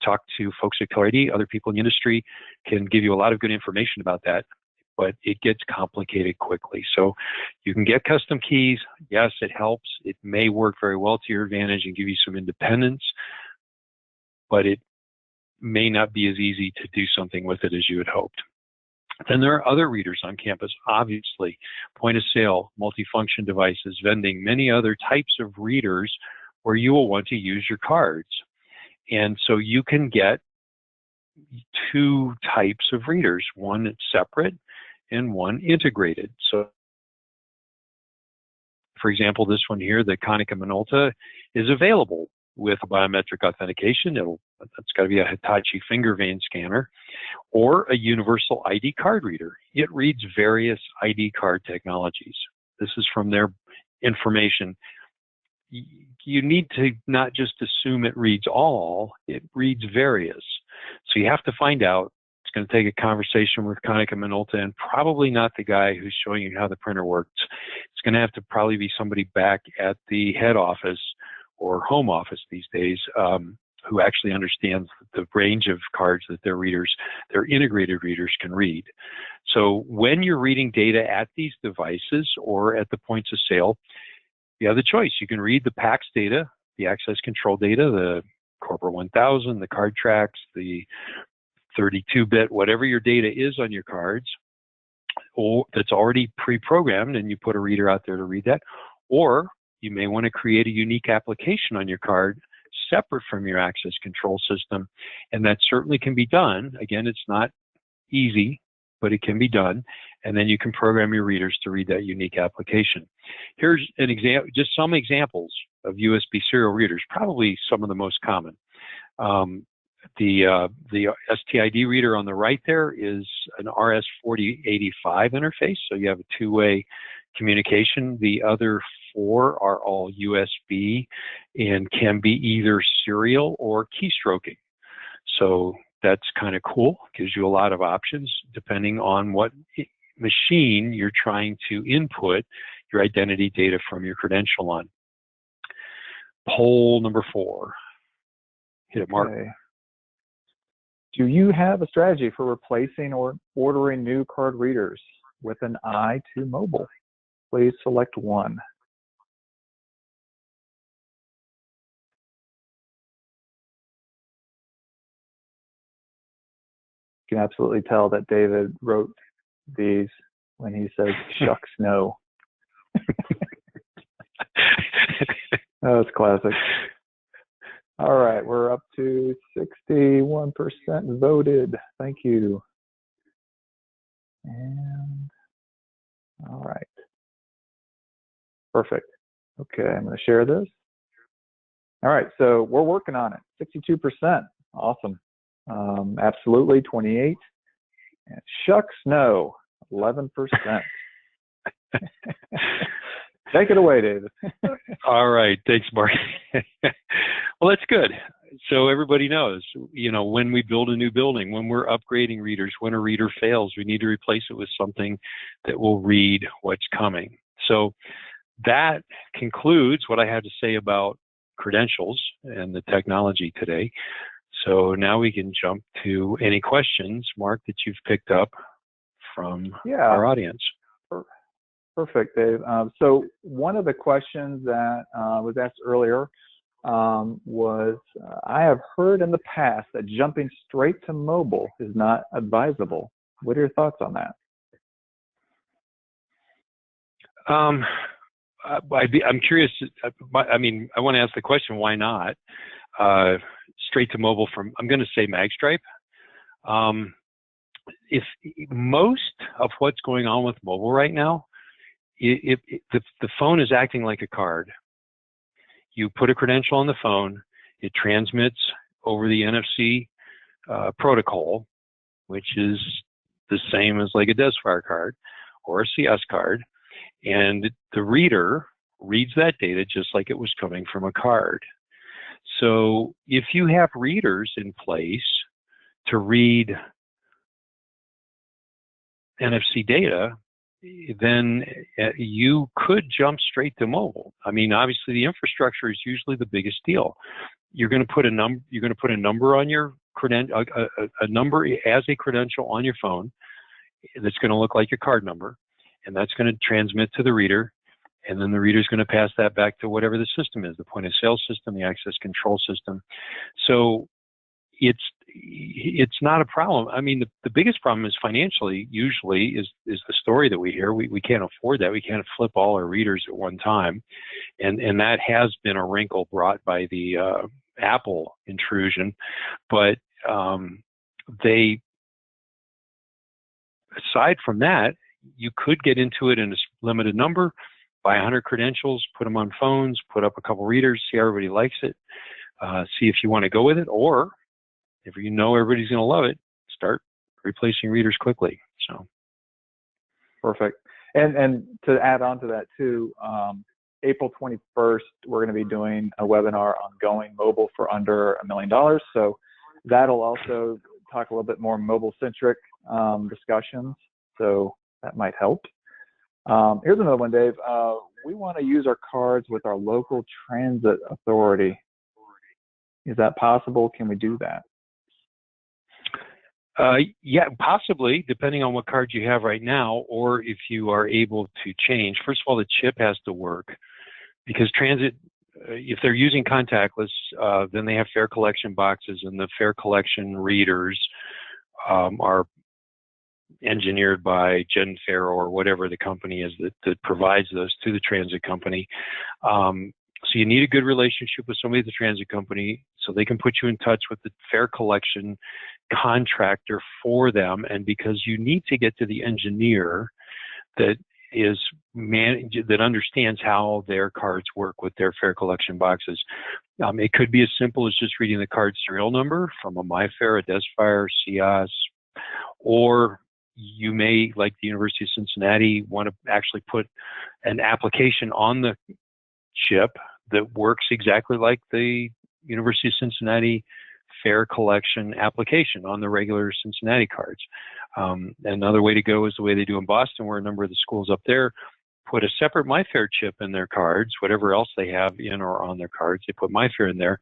Speaker 2: talk to folks at Color ID. Other people in the industry can give you a lot of good information about that, but it gets complicated quickly. So you can get custom keys. Yes, it helps. It may work very well to your advantage and give you some independence, but it may not be as easy to do something with it as you had hoped. Then there are other readers on campus, obviously, point of sale, multifunction devices, vending, many other types of readers where you will want to use your cards. And so you can get two types of readers, one separate and one integrated. So, for example, this one here, the Konica Minolta, is available with biometric authentication. It's got to be a Hitachi finger vein scanner or a universal ID card reader. It reads various ID card technologies. This is from their information. You need to not just assume it reads all, it reads various. So you have to find out. It's going to take a conversation with Konica Minolta, and probably not the guy who's showing you how the printer works. It's going to have to probably be somebody back at the head office or home office these days who actually understands the range of cards that their readers, their integrated readers, can read. So when you're reading data at these devices or at the points of sale, you have the choice. You can read the PAX data, the access control data, the Corporate 1000, the card tracks, the 32-bit, whatever your data is on your cards, or that's already pre-programmed, and you put a reader out there to read that. Or you may want to create a unique application on your card separate from your access control system, and that certainly can be done. Again, it's not easy, but it can be done, and then you can program your readers to read that unique application. Here's an example, just some examples of USB serial readers, probably some of the most common. The STID reader on the right there is an RS-4085 interface, so you have a two-way communication. The other four are all USB and can be either serial or keystroking. So that's kind of cool. Gives you a lot of options depending on what machine you're trying to input your identity data from your credential on. Poll number 4. Hit it, Mark.
Speaker 3: Okay. Do you have a strategy for replacing or ordering new card readers with an eye to mobile? Please select one. You can absolutely tell that David wrote these when he says, shucks, no. That's classic. All right, we're up to 61% voted. Thank you. And all right. Perfect. Okay, I'm going to share this. All right, so we're working on it. 62%. Awesome. Absolutely, 28. And shucks, no, 11%. Take it away, David.
Speaker 2: All right, thanks, Mark. Well, that's good. So everybody knows, you know, when we build a new building, when we're upgrading readers, when a reader fails, we need to replace it with something that will read what's coming. So that concludes what I had to say about credentials and the technology today. So now we can jump to any questions, Mark, that you've picked up from our audience.
Speaker 3: Perfect, Dave. So one of the questions that was asked earlier was, I have heard in the past that jumping straight to mobile is not advisable. What are your thoughts on that?
Speaker 2: I'm curious. I mean, I want to ask the question, why not? Straight to mobile from, I'm going to say Magstripe. If most of what's going on with mobile right now, the phone is acting like a card. You put a credential on the phone, it transmits over the NFC protocol, which is the same as like a DESFIRE card or a CS card, and the reader reads that data just like it was coming from a card. So if you have readers in place to read NFC data, then you could jump straight to mobile. I mean, obviously the infrastructure is usually the biggest deal. You're going to put a number. You're going to put a number on your credential, a number as a credential on your phone that's going to look like your card number, and that's going to transmit to the reader, and then the reader is going to pass that back to whatever the system is, the point of sale system, the access control system. So it's it's not a problem. I mean, the biggest problem is financially, usually, is the story that we hear. We can't afford that. We can't flip all our readers at one time. And that has been a wrinkle brought by the Apple intrusion. But aside from that, you could get into it in a limited number, buy 100 credentials, put them on phones, put up a couple readers, see how everybody likes it, see if you want to go with it, or if you know everybody's going to love it, start replacing readers quickly. So,
Speaker 3: perfect. And to add on to that too, April 21st, we're going to be doing a webinar on going mobile for under $1 million. So that'll also talk a little bit more mobile-centric discussions. So that might help. Here's another one, Dave. We want to use our cards with our local transit authority. Is that possible? Can we do that?
Speaker 2: Yeah, possibly, depending on what card you have right now, or if you are able to change. First of all, the chip has to work, because transit, if they're using contactless, then they have fare collection boxes, and the fare collection readers are engineered by GenFare or whatever the company is that provides those to the transit company. So you need a good relationship with somebody at the transit company so they can put you in touch with the fare collection contractor for them. And because you need to get to the engineer that understands how their cards work with their fare collection boxes. It could be as simple as just reading the card serial number from a MIFARE, a DESFIRE, CIOS, or you may, like the University of Cincinnati, want to actually put an application on the chip that works exactly like the University of Cincinnati fare collection application on the regular Cincinnati cards. Another way to go is the way they do in Boston, where a number of the schools up there put a separate MIFARE chip in their cards, whatever else they have in or on their cards, they put MIFARE in there,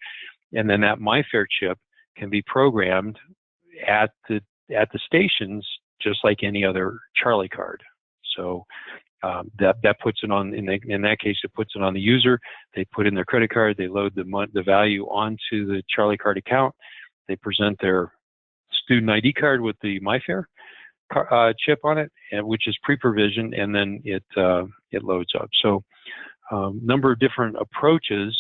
Speaker 2: and then that MIFARE chip can be programmed at the stations just like any other Charlie card. So that puts it on, in that case, it puts it on the user. They put in their credit card, they load the value onto the Charlie card account, they present their student ID card with the MIFARE chip on it, which is pre-provisioned, and then it loads up. So number of different approaches.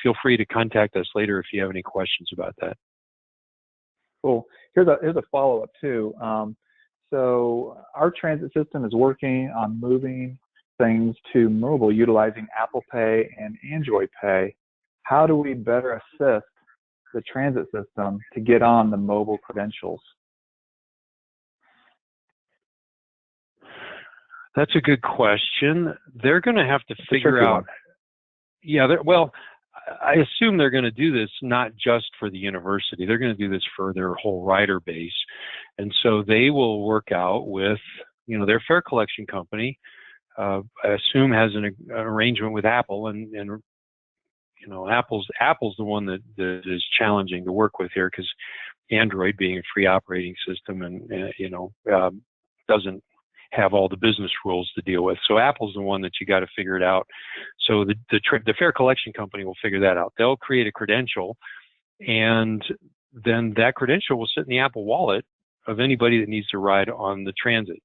Speaker 2: Feel free to contact us later if you have any questions about that.
Speaker 3: Cool. Here's a follow-up too. So our transit system is working on moving things to mobile utilizing Apple Pay and Android Pay. How do we better assist the transit system to get on the mobile credentials?
Speaker 2: That's a good question. They're going to have to figure out. Yeah, well, I assume they're going to do this not just for the university. They're going to do this for their whole rider base. And so they will work out with, their fare collection company, I assume has an arrangement with Apple, and Apple's the one that is challenging to work with here, because Android, being a free operating system and doesn't have all the business rules to deal with. So Apple's the one that you got to figure it out. So the fare collection company will figure that out. They'll create a credential, and then that credential will sit in the Apple wallet of anybody that needs to ride on the transit.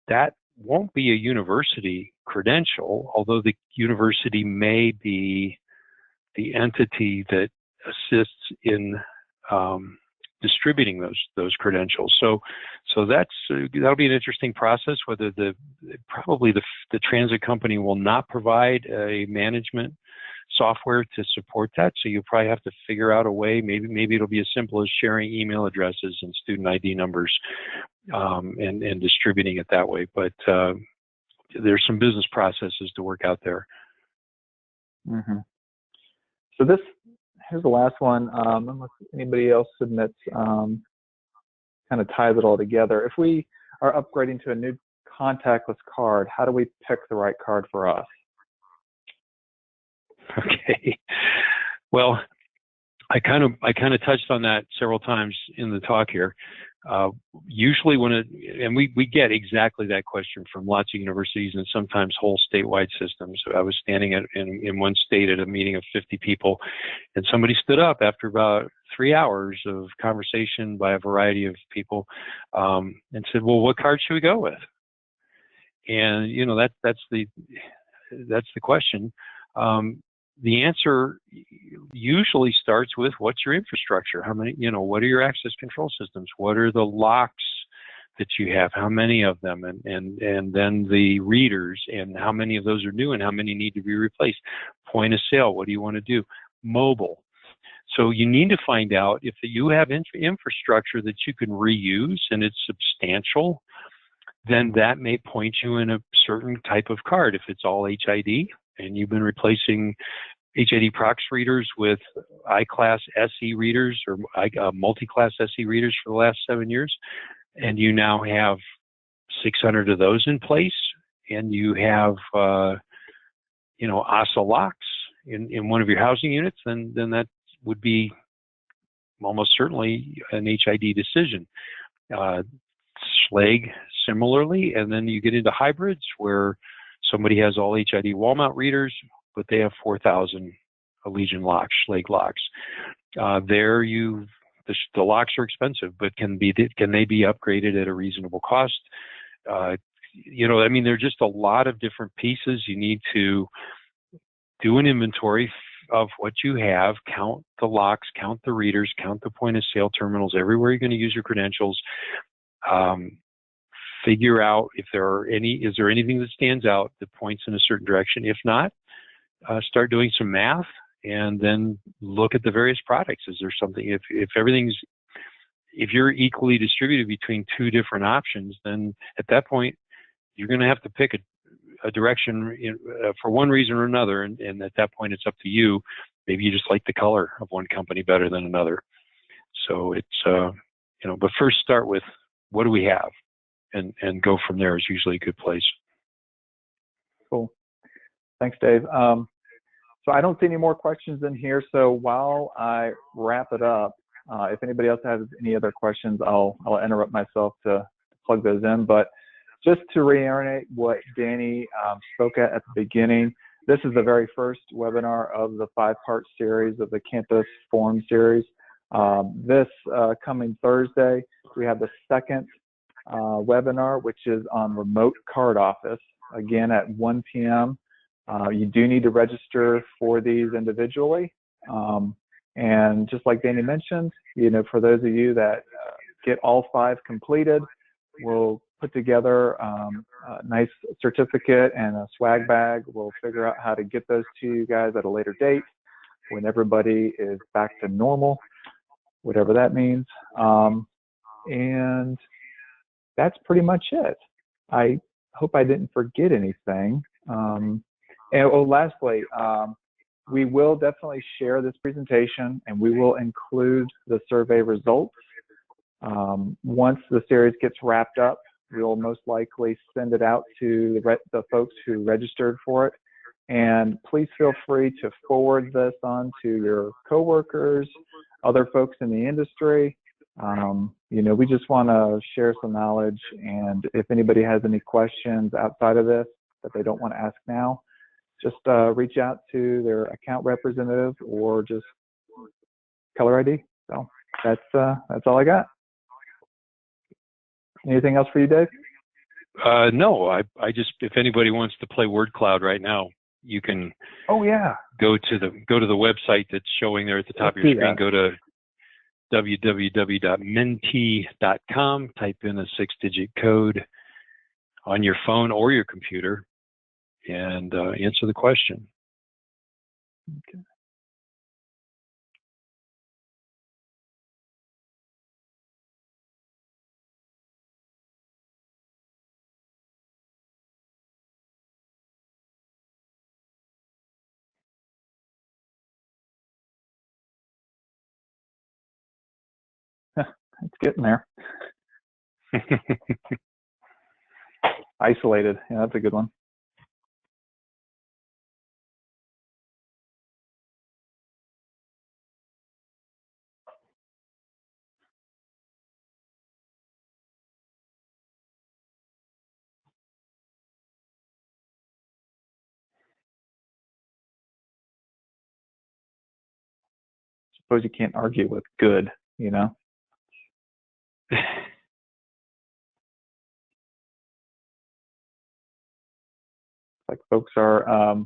Speaker 2: That won't be a university credential, although the university may be the entity that assists in distributing those credentials. So that'll be an interesting process. Whether probably the transit company will not provide a management software to support that. So you'll probably have to figure out a way. Maybe it'll be as simple as sharing email addresses and student ID numbers and distributing it that way. But there's some business processes to work out there.
Speaker 3: Mm-hmm. So here's the last one. Unless anybody else submits, kind of ties it all together. If we are upgrading to a new contactless card, how do we pick the right card for us?
Speaker 2: Okay. Well, I kind of touched on that several times in the talk here. Usually and we get exactly that question from lots of universities and sometimes whole statewide systems. I was standing in one state at a meeting of 50 people, and somebody stood up after about 3 hours of conversation by a variety of people, and said, well, what card should we go with? And that's the question. The answer usually starts with, what's your infrastructure? How many, what are your access control systems? What are the locks that you have? How many of them? And then the readers, and how many of those are new and how many need to be replaced? Point of sale, what do you want to do? Mobile. So you need to find out if you have infrastructure that you can reuse and it's substantial, then that may point you in a certain type of card. If it's all HID and you've been replacing HID Prox readers with I-class SE readers or multi-class SE readers for the last 7 years, and you now have 600 of those in place, and you have ASA locks in one of your housing units, then that would be almost certainly an HID decision. Schlage similarly, and then you get into hybrids where somebody has all HID wall mount readers, but they have 4,000 Allegiant locks, Schlage locks. The locks are expensive, but can they be upgraded at a reasonable cost? There are just a lot of different pieces. You need to do an inventory of what you have, count the locks, count the readers, count the point of sale terminals everywhere you're going to use your credentials. Figure out if is there anything that stands out that points in a certain direction. If not, start doing some math and then look at the various products. Is there something, if you're equally distributed between two different options, then at that point, you're going to have to pick a direction for one reason or another. And at that point, it's up to you. Maybe you just like the color of one company better than another. So it's, but first start with, what do we have? And go from there is usually a good place.
Speaker 3: Cool. Thanks, Dave. So I don't see any more questions in here. So while I wrap it up, if anybody else has any other questions, I'll interrupt myself to plug those in. But just to reiterate what Danny spoke at the beginning, this is the very first webinar of the 5-part series of the Campus Forum series. This coming Thursday, we have the second webinar, which is on remote card office, again at 1 p.m. You do need to register for these individually. And just like Danny mentioned, for those of you that get all 5 completed, we'll put together a nice certificate and a swag bag. We'll figure out how to get those to you guys at a later date when everybody is back to normal, whatever that means. And that's pretty much it. I hope I didn't forget anything. Lastly, we will definitely share this presentation and we will include the survey results. Once the series gets wrapped up, we'll most likely send it out to the folks who registered for it. And please feel free to forward this on to your coworkers, other folks in the industry. We just want to share some knowledge, and if anybody has any questions outside of this that they don't want to ask now, just reach out to their account representative or just Color ID. So that's all I got. Anything else for you, Dave?
Speaker 2: No, I just, if anybody wants to play word cloud right now, you can.
Speaker 3: Oh yeah.
Speaker 2: Go to the website that's showing there at the top of your screen. Go to www.menti.com, type in a 6-digit code on your phone or your computer, and answer the question.
Speaker 3: Okay. It's getting there. Isolated. Yeah, that's a good one. suppose you can't argue with good, you know? Like folks are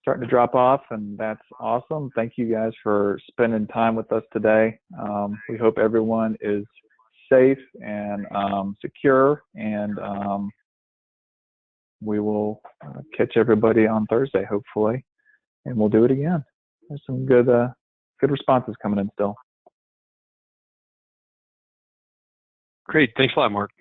Speaker 3: starting to drop off, and that's awesome. Thank you guys for spending time with us today. We hope everyone is safe and secure, and we will catch everybody on Thursday, hopefully, and we'll do it again. There's some good responses coming in still.
Speaker 2: Great. Thanks a lot, Mark.